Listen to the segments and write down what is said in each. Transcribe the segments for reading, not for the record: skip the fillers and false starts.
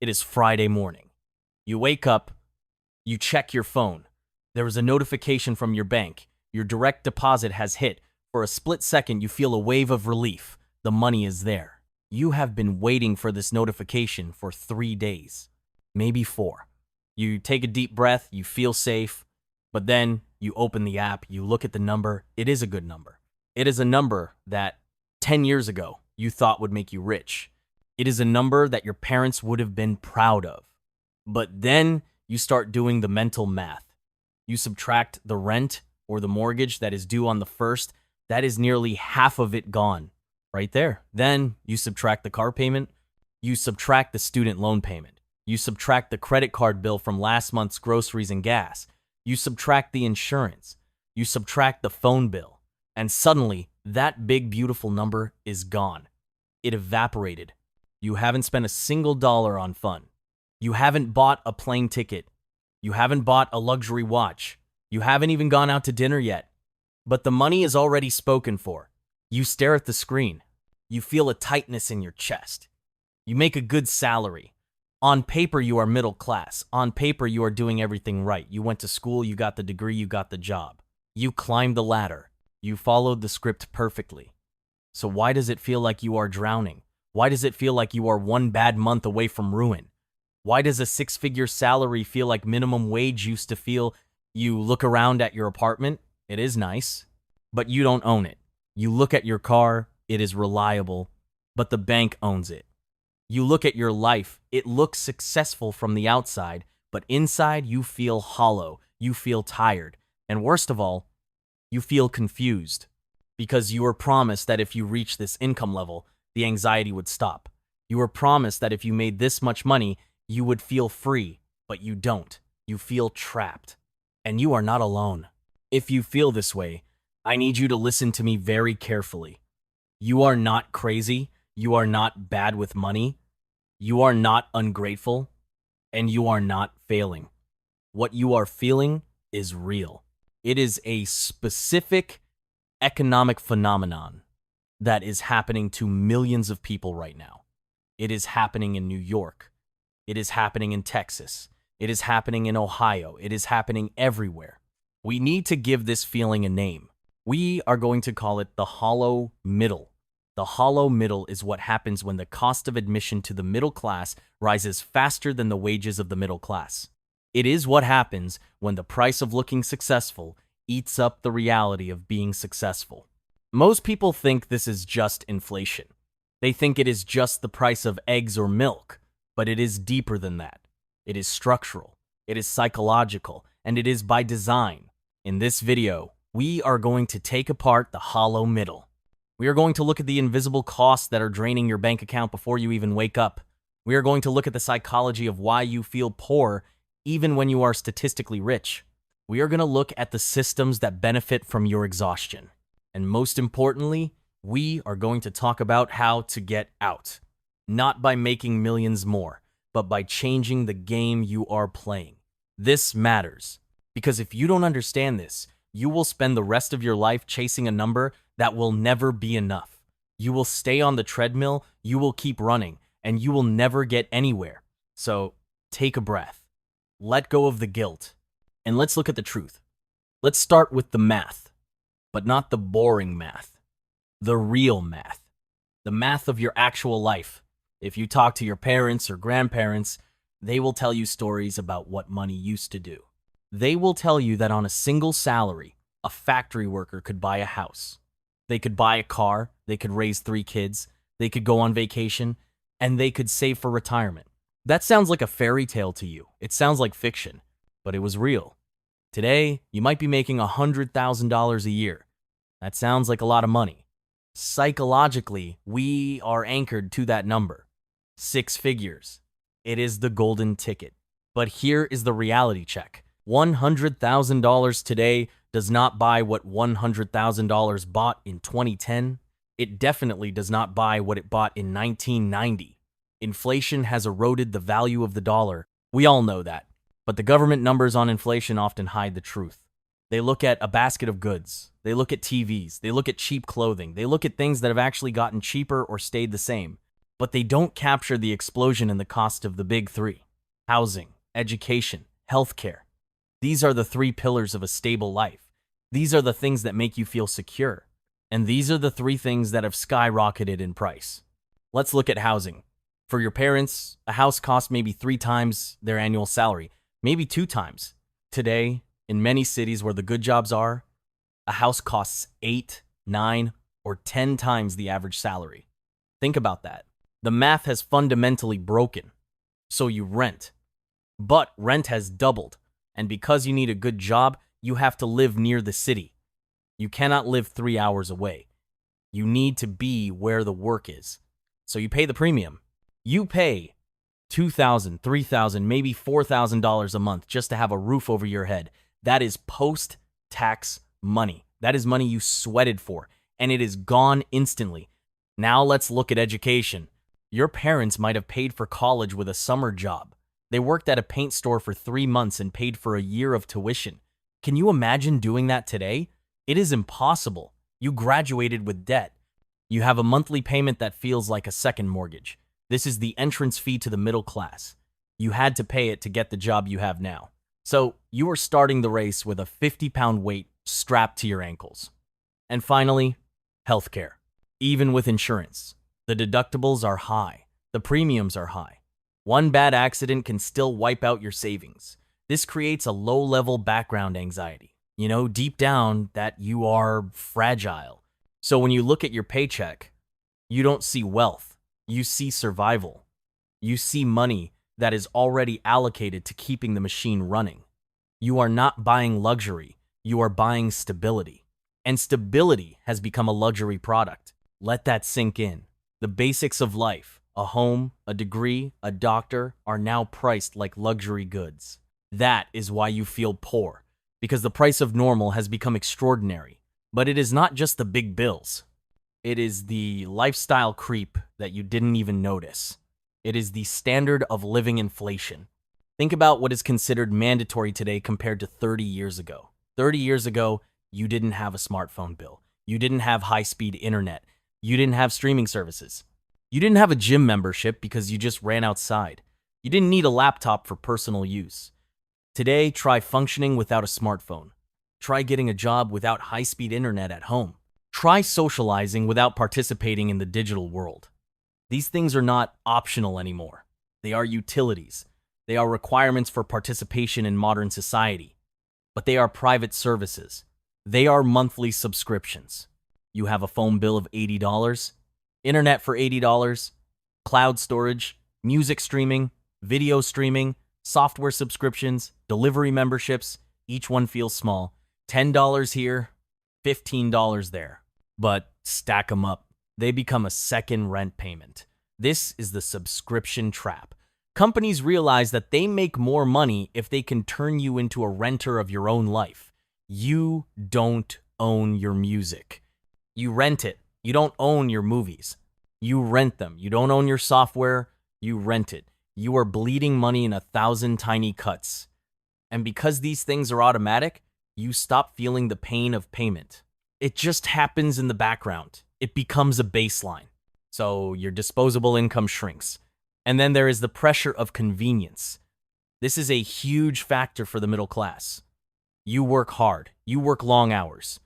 It is Friday morning. You wake up, you check your phone. There is a notification from your bank. Your direct deposit has hit. For a split second, you feel a wave of relief. The money is there. You have been waiting for this notification for 3 days, maybe 4. You take a deep breath, you feel safe, but then you open the app, you look at the number. It is a good number. It is a number that 10 years ago you thought would make you rich. It is a number that your parents would have been proud of. But then you start doing the mental math. You subtract the rent or the mortgage that is due on the 1st. That is nearly half of it gone right there. Then you subtract the car payment. You subtract the student loan payment. You subtract the credit card bill from last month's groceries and gas. You subtract the insurance. You subtract the phone bill. And suddenly, that big, beautiful number is gone. It evaporated. You haven't spent a single dollar on fun. You haven't bought a plane ticket. You haven't bought a luxury watch. You haven't even gone out to dinner yet. But the money is already spoken for. You stare at the screen. You feel a tightness in your chest. You make a good salary. On paper, you are middle class. On paper, you are doing everything right. You went to school, you got the degree, you got the job. You climbed the ladder. You followed the script perfectly. So why does it feel like you are drowning? Why does it feel like you are one bad month away from ruin? Why does a 6-figure salary feel like minimum wage used to feel? You look around at your apartment, it is nice, but you don't own it. You look at your car, it is reliable, but the bank owns it. You look at your life, it looks successful from the outside, but inside you feel hollow, you feel tired, and worst of all, you feel confused because you were promised that if you reach this income level, the anxiety would stop. You were promised that if you made this much money, you would feel free, but you don't. You feel trapped. And you are not alone. If you feel this way, I need you to listen to me very carefully. You are not crazy. You are not bad with money. You are not ungrateful. And you are not failing. What you are feeling is real. It is a specific economic phenomenon that is happening to millions of people right now. It is happening in New York. It is happening in Texas. It is happening in Ohio. It is happening everywhere. We need to give this feeling a name. We are going to call it the hollow middle. The hollow middle is what happens when the cost of admission to the middle class rises faster than the wages of the middle class. It is what happens when the price of looking successful eats up the reality of being successful. Most people think this is just inflation. They think it is just the price of eggs or milk, but it is deeper than that. It is structural, it is psychological, and it is by design. In this video, we are going to take apart the hollow middle. We are going to look at the invisible costs that are draining your bank account before you even wake up. We are going to look at the psychology of why you feel poor even when you are statistically rich. We are going to look at the systems that benefit from your exhaustion. And most importantly, we are going to talk about how to get out. Not by making millions more, but by changing the game you are playing. This matters, because if you don't understand this, you will spend the rest of your life chasing a number that will never be enough. You will stay on the treadmill, you will keep running, and you will never get anywhere. So take a breath. Let go of the guilt, and let's look at the truth. Let's start with the math, but not the boring math. The real math. The math of your actual life. If you talk to your parents or grandparents, they will tell you stories about what money used to do. They will tell you that on a single salary, a factory worker could buy a house. They could buy a car, they could raise 3 kids, they could go on vacation, and they could save for retirement. That sounds like a fairy tale to you. It sounds like fiction, but it was real. Today, you might be making $100,000 a year. That sounds like a lot of money. Psychologically, we are anchored to that number. 6 figures. It is the golden ticket. But here is the reality check. $100,000 today does not buy what $100,000 bought in 2010. It definitely does not buy what it bought in 1990. Inflation has eroded the value of the dollar. We all know that. But the government numbers on inflation often hide the truth. They look at a basket of goods. They look at TVs. They look at cheap clothing. They look at things that have actually gotten cheaper or stayed the same. but they don't capture the explosion in the cost of the big three: housing, education, healthcare. These are the three pillars of a stable life. These are the things that make you feel secure. And these are the three things that have skyrocketed in price. Let's look at housing. For your parents, a house costs maybe 3 times their annual salary, maybe 2 times. Today, in many cities where the good jobs are, a house costs 8, 9, or 10 times the average salary. Think about that. The math has fundamentally broken. So you rent. But rent has doubled. And because you need a good job, you have to live near the city. You cannot live 3 hours away. You need to be where the work is. So you pay the premium. You pay $2,000, $3,000, maybe $4,000 a month just to have a roof over your head. That is post-tax money. That is money you sweated for, and it is gone instantly. Now let's look at education. Your parents might have paid for college with a summer job. They worked at a paint store for 3 months and paid for a year of tuition. Can you imagine doing that today? It is impossible. You graduated with debt. You have a monthly payment that feels like a second mortgage. This is the entrance fee to the middle class. You had to pay it to get the job you have now. So you are starting the race with a 50-pound weight strapped to your ankles. And finally, healthcare. Even with insurance, the deductibles are high. The premiums are high. One bad accident can still wipe out your savings. This creates a low-level background anxiety. You know, deep down, that you are fragile. So when you look at your paycheck, you don't see wealth. You see survival. You see money that is already allocated to keeping the machine running. You are not buying luxury. You are buying stability. And stability has become a luxury product. Let that sink in. The basics of life, a home, a degree, a doctor, are now priced like luxury goods. That is why you feel poor, because the price of normal has become extraordinary. But it is not just the big bills. It is the lifestyle creep that you didn't even notice. It is the standard of living inflation. Think about what is considered mandatory today compared to 30 years ago. 30 years ago, you didn't have a smartphone bill. You didn't have high-speed internet. You didn't have streaming services. You didn't have a gym membership because you just ran outside. You didn't need a laptop for personal use. Today, try functioning without a smartphone. Try getting a job without high-speed internet at home. Try socializing without participating in the digital world. These things are not optional anymore. They are utilities. They are requirements for participation in modern society. But they are private services. They are monthly subscriptions. You have a phone bill of $80, internet for $80, cloud storage, music streaming, video streaming, software subscriptions, delivery memberships. Each one feels small. $10 here, $15 there. But stack them up. They become a second rent payment. This is the subscription trap. Companies realize that they make more money if they can turn you into a renter of your own life. You don't own your music. You rent it. You don't own your movies. You rent them. You don't own your software. You rent it. You are bleeding money in 1,000 tiny cuts. And because these things are automatic, you stop feeling the pain of payment. It just happens in the background. It becomes a baseline. So your disposable income shrinks. And then there is the pressure of convenience. This is a huge factor for the middle class. You work hard. You work long hours.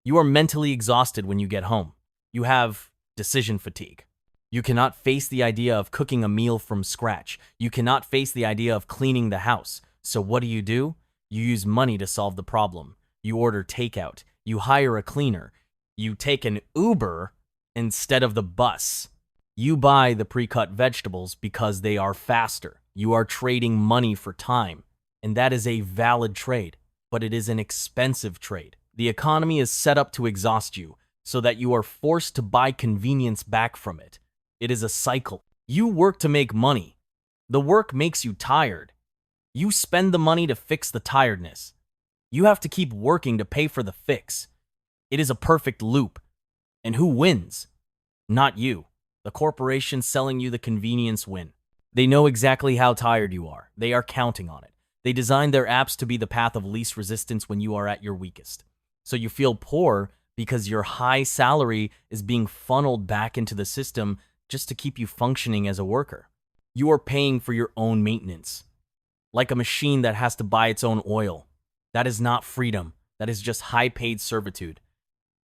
You are mentally exhausted when you get home. You have decision fatigue. You cannot face the idea of cooking a meal from scratch. You cannot face the idea of cleaning the house. So what do? You use money to solve the problem. You order takeout. You hire a cleaner. You take an Uber instead of the bus. You buy the pre-cut vegetables because they are faster. You are trading money for time. And that is a valid trade, but it is an expensive trade. The economy is set up to exhaust you so that you are forced to buy convenience back from it. It is a cycle. You work to make money. The work makes you tired. You spend the money to fix the tiredness. You have to keep working to pay for the fix. It is a perfect loop. And who wins? Not you. The corporations selling you the convenience win. They know exactly how tired you are. They are counting on it. They designed their apps to be the path of least resistance when you are at your weakest. So you feel poor because your high salary is being funneled back into the system just to keep you functioning as a worker. You are paying for your own maintenance, like a machine that has to buy its own oil. That is not freedom. That is just high-paid servitude.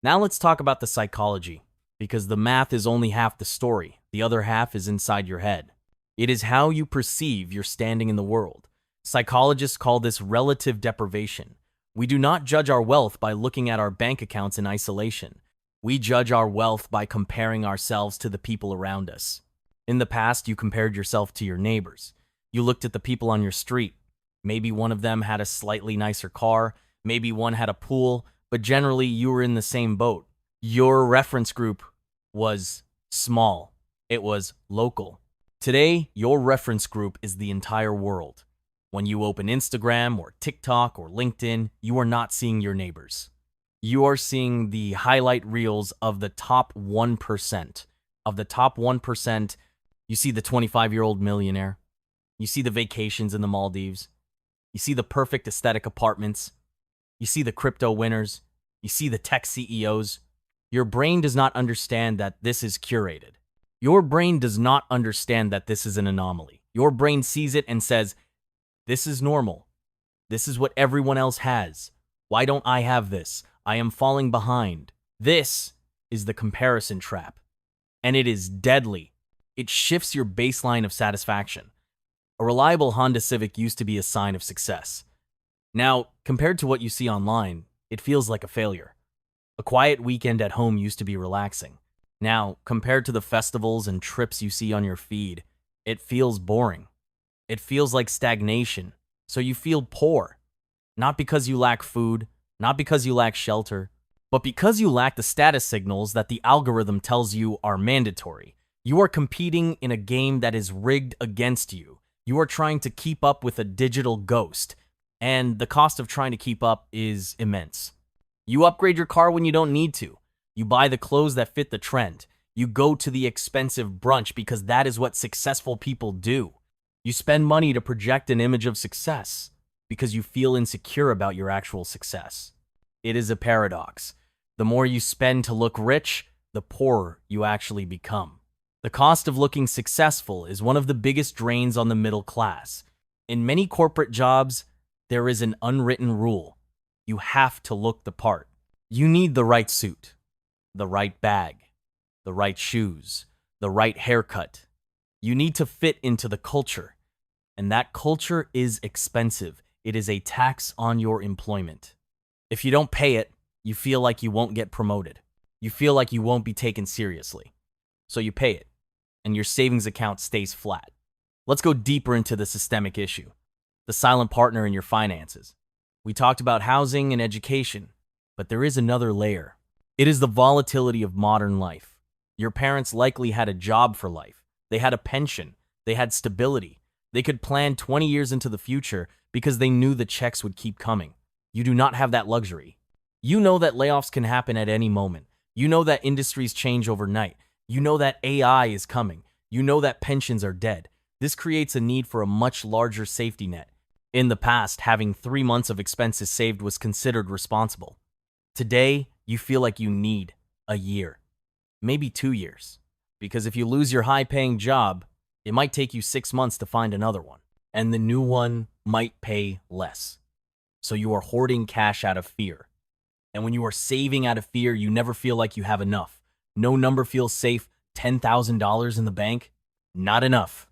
Now let's talk about the psychology, because the math is only half the story. The other half is inside your head. It is how you perceive your standing in the world. Psychologists call this relative deprivation. We do not judge our wealth by looking at our bank accounts in isolation. We judge our wealth by comparing ourselves to the people around us. In the past, you compared yourself to your neighbors. You looked at the people on your street. Maybe one of them had a slightly nicer car, maybe one had a pool, but generally you were in the same boat. Your reference group was small. It was local. Today, your reference group is the entire world. When you open Instagram or TikTok or LinkedIn, you are not seeing your neighbors. You are seeing the highlight reels of the top 1%. Of the top 1%, you see the 25-year-old millionaire. You see the vacations in the Maldives. You see the perfect aesthetic apartments. You see the crypto winners. You see the tech CEOs. Your brain does not understand that this is curated. Your brain does not understand that this is an anomaly. Your brain sees it and says, this is normal. This is what everyone else has. Why don't I have this? I am falling behind. This is the comparison trap. And it is deadly. It shifts your baseline of satisfaction. A reliable Honda Civic used to be a sign of success. Now, compared to what you see online, it feels like a failure. A quiet weekend at home used to be relaxing. Now, compared to the festivals and trips you see on your feed, it feels boring. It feels like stagnation, so you feel poor. Not because you lack food, not because you lack shelter, but because you lack the status signals that the algorithm tells you are mandatory. You are competing in a game that is rigged against you. You are trying to keep up with a digital ghost, and the cost of trying to keep up is immense. You upgrade your car when you don't need to. You buy the clothes that fit the trend. You go to the expensive brunch because that is what successful people do. You spend money to project an image of success because you feel insecure about your actual success. It is a paradox. The more you spend to look rich, the poorer you actually become. The cost of looking successful is one of the biggest drains on the middle class. In many corporate jobs, there is an unwritten rule. You have to look the part. You need the right suit, the right bag, the right shoes, the right haircut. You need to fit into the culture. And that culture is expensive. It is a tax on your employment. If you don't pay it, you feel like you won't get promoted. You feel like you won't be taken seriously. So you pay it, and your savings account stays flat. Let's go deeper into the systemic issue, the silent partner in your finances. We talked about housing and education, but there is another layer. It is the volatility of modern life. Your parents likely had a job for life. They had a pension. They had stability. They could plan 20 years into the future because they knew the checks would keep coming. You do not have that luxury. You know that layoffs can happen at any moment. You know that industries change overnight. You know that AI is coming. You know that pensions are dead. This creates a need for a much larger safety net. In the past, having 3 months of expenses saved was considered responsible. Today, you feel like you need a year, maybe 2 years. Because if you lose your high-paying job, it might take you 6 months to find another one, and the new one might pay less. So you are hoarding cash out of fear. And when you are saving out of fear, you never feel like you have enough. No number feels safe. $10,000 in the bank? Not enough.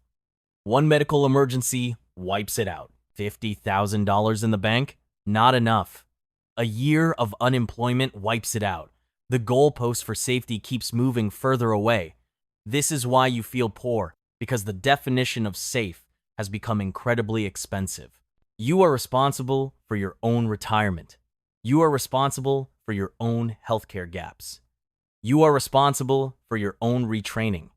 One medical emergency wipes it out. $50,000 in the bank? Not enough. A year of unemployment wipes it out. The goalpost for safety keeps moving further away. This is why you feel poor, because the definition of safe has become incredibly expensive. You are responsible for your own retirement. You are responsible for your own healthcare gaps. You are responsible for your own retraining.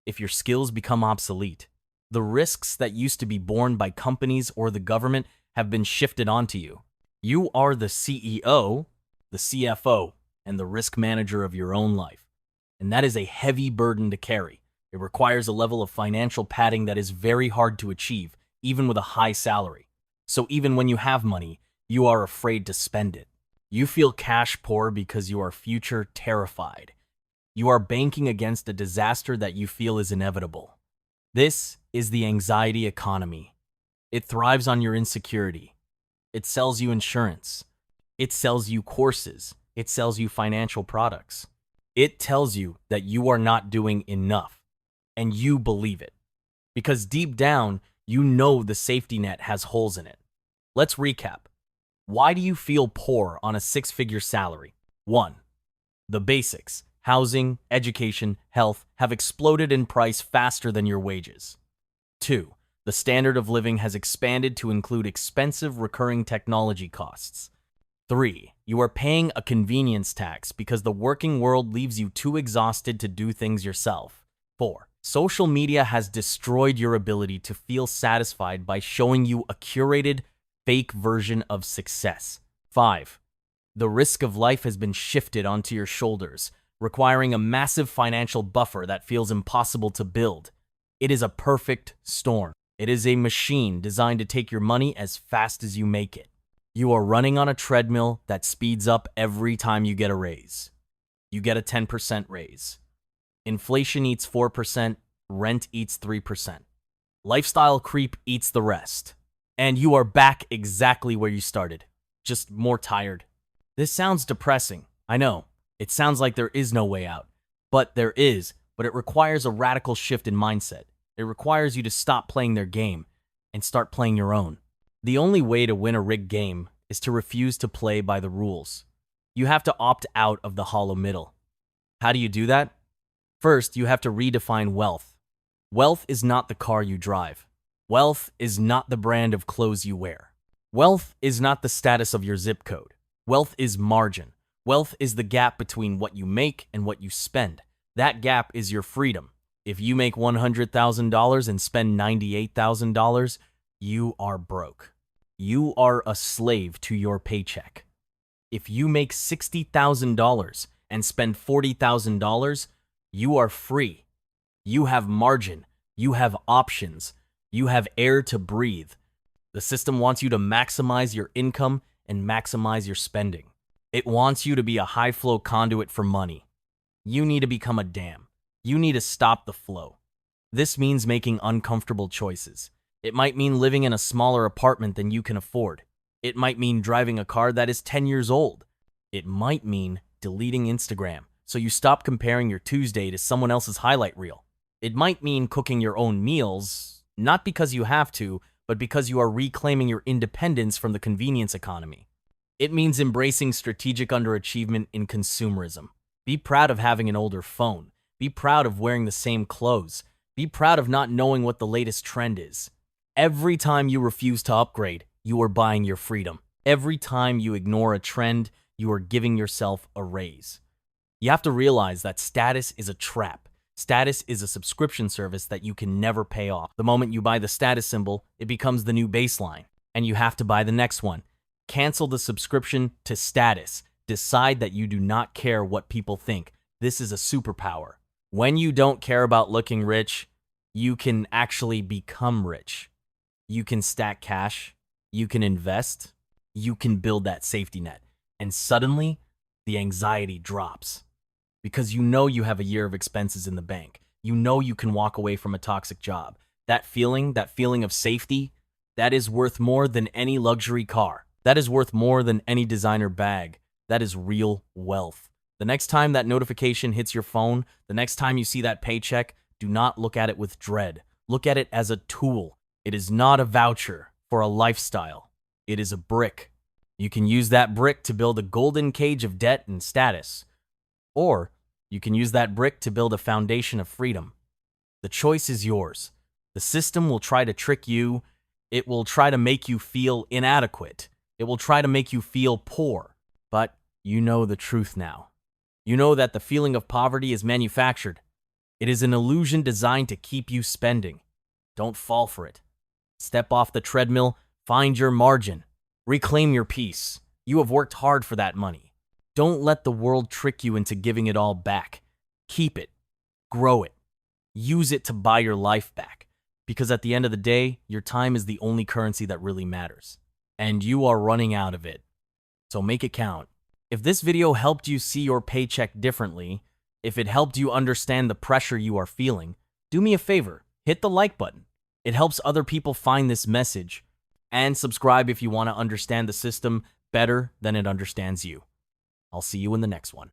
If your skills become obsolete, the risks that used to be borne by companies or the government have been shifted onto you. You are the CEO, the CFO, and the risk manager of your own life. And that is a heavy burden to carry. It requires a level of financial padding that is very hard to achieve, even with a high salary. So even when you have money, you are afraid to spend it. You feel cash poor because you are future terrified. You are banking against a disaster that you feel is inevitable. This is the anxiety economy. It thrives on your insecurity. It sells you insurance. It sells you courses. It sells you financial products. It tells you that you are not doing enough, and you believe it. Because deep down, you know the safety net has holes in it. Let's recap. Why do you feel poor on a six-figure salary? 1. The basics, housing, education, health, have exploded in price faster than your wages. 2. The standard of living has expanded to include expensive recurring technology costs. 3. You are paying a convenience tax because the working world leaves you too exhausted to do things yourself. 4. Social media has destroyed your ability to feel satisfied by showing you a curated, fake version of success. 5. The risk of life has been shifted onto your shoulders, requiring a massive financial buffer that feels impossible to build. It is a perfect storm. It is a machine designed to take your money as fast as you make it. You are running on a treadmill that speeds up every time you get a raise. You get a 10% raise. Inflation eats 4%, rent eats 3%. Lifestyle creep eats the rest. And you are back exactly where you started, just more tired. This sounds depressing, I know. It sounds like there is no way out. But there is, but it requires a radical shift in mindset. It requires you to stop playing their game and start playing your own. The only way to win a rigged game is to refuse to play by the rules. You have to opt out of the hollow middle. How do you do that? First, you have to redefine wealth. Wealth is not the car you drive. Wealth is not the brand of clothes you wear. Wealth is not the status of your zip code. Wealth is margin. Wealth is the gap between what you make and what you spend. That gap is your freedom. If you make $100,000 and spend $98,000, you are broke. You are a slave to your paycheck. If you make $60,000 and spend $40,000, you are free. You have margin. You have options. You have air to breathe. The system wants you to maximize your income and maximize your spending. It wants you to be a high-flow conduit for money. You need to become a dam. You need to stop the flow. This means making uncomfortable choices. It might mean living in a smaller apartment than you can afford. It might mean driving a car that is 10 years old. It might mean deleting Instagram so you stop comparing your Tuesday to someone else's highlight reel. It might mean cooking your own meals, not because you have to, but because you are reclaiming your independence from the convenience economy. It means embracing strategic underachievement in consumerism. Be proud of having an older phone. Be proud of wearing the same clothes. Be proud of not knowing what the latest trend is. Every time you refuse to upgrade, you are buying your freedom. Every time you ignore a trend, you are giving yourself a raise. You have to realize that status is a trap. Status is a subscription service that you can never pay off. The moment you buy the status symbol, it becomes the new baseline, and you have to buy the next one. Cancel the subscription to status. Decide that you do not care what people think. This is a superpower. When you don't care about looking rich, you can actually become rich. You can stack cash. You can invest. You can build that safety net. And suddenly, the anxiety drops. Because you know you have a year of expenses in the bank. You know you can walk away from a toxic job. That feeling of safety, that is worth more than any luxury car. That is worth more than any designer bag. That is real wealth. The next time that notification hits your phone, the next time you see that paycheck, do not look at it with dread. Look at it as a tool. It is not a voucher for a lifestyle. It is a brick. You can use that brick to build a golden cage of debt and status. Or you can use that brick to build a foundation of freedom. The choice is yours. The system will try to trick you. It will try to make you feel inadequate. It will try to make you feel poor. But you know the truth now. You know that the feeling of poverty is manufactured. It is an illusion designed to keep you spending. Don't fall for it. Step off the treadmill, find your margin. Reclaim your peace. You have worked hard for that money. Don't let the world trick you into giving it all back. Keep it. Grow it. Use it to buy your life back. Because at the end of the day, your time is the only currency that really matters. And you are running out of it. So make it count. If this video helped you see your paycheck differently, If it helped you understand the pressure you are feeling, do me a favor, hit the like button. It helps other people find this message. And subscribe if you want to understand the system better than it understands you. I'll see you in the next one.